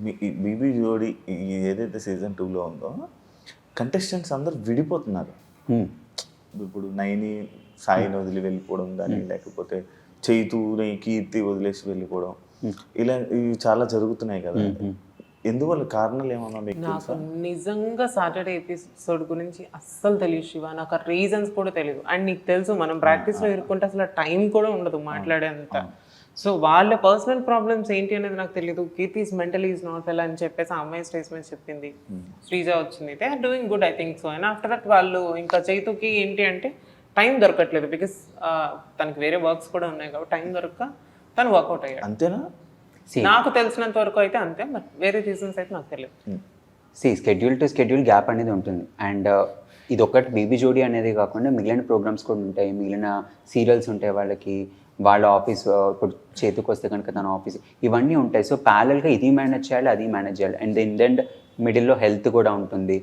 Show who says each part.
Speaker 1: ఈ బీబీ జోడి ఏదైతే సీజన్ 2లో ఉందో కంటెస్టెంట్స్ అందరు విడిపోతున్నారు. ఇప్పుడు నైని సాయిని వదిలి వెళ్ళిపోవడం కానీ, లేకపోతే చైతుని కీర్తి వదిలేసి వెళ్ళిపోవడం, ఇలా ఇవి చాలా జరుగుతున్నాయి కదా. ఎందువల్ల కారణాలు ఏమన్నా మీకు
Speaker 2: నాకు
Speaker 1: తెలుసా?
Speaker 2: నిజంగా సాటర్డే ఎపిసోడ్ గురించి అస్సలు తెలియదు శివ. నాకు ఆ రీజన్స్ కూడా తెలియదు. అండ్ నీకు తెలుసు మనం ప్రాక్టీస్లో ఇరుక్కుంటే అసలు టైం కూడా ఉండదు మాట్లాడేంత. సో వాళ్ళ పర్సనల్ ప్రాబ్లమ్స్ ఏంటి అనేది నాకు తెలియదు. Keerthi is mentally is not well అని చెప్పేసి ఆ అమ్మాయి స్టేజ్ మీద చెప్పింది. శ్రీజ వచ్చింది, they are doing good I think so. And after that వాళ్ళు ఇంకా చైతుకి ఏంటి అంటే టైం దొరకట్లేదు, బికాస్ తనకి వేరే వర్క్స్ కూడా ఉన్నాయి కాబట్టి టైం దొరక్క తను వర్కౌట్ అయ్యాడు.
Speaker 1: అంతేనా?
Speaker 2: నాకు తెలిసినంత వరకు అయితే అంతే, బట్ వేరే రీజన్స్ అయితే నాకు తెలియదు.
Speaker 3: స్కెడ్యూల్ టు స్కెడ్యూల్ గ్యాప్ అనేది ఉంటుంది. అండ్ ఇది ఒకటి బీబీ జోడీ అనేది కాకుండా మిగిలిన ప్రోగ్రామ్స్ కూడా ఉంటాయి, మిగిలిన సీరియల్స్ ఉంటాయి వాళ్ళకి, వాళ్ళ ఆఫీస్ ఇప్పుడు చేతికి వస్తే కనుక తన ఆఫీస్, ఇవన్నీ ఉంటాయి. సో ప్యారల్గా ఇది మేనేజ్ చేయాలి, అది మేనేజ్ చేయాలి. అండ్ ఇన్ ద ఎండ్ మిడిల్లో హెల్త్ కూడా ఉంటుంది.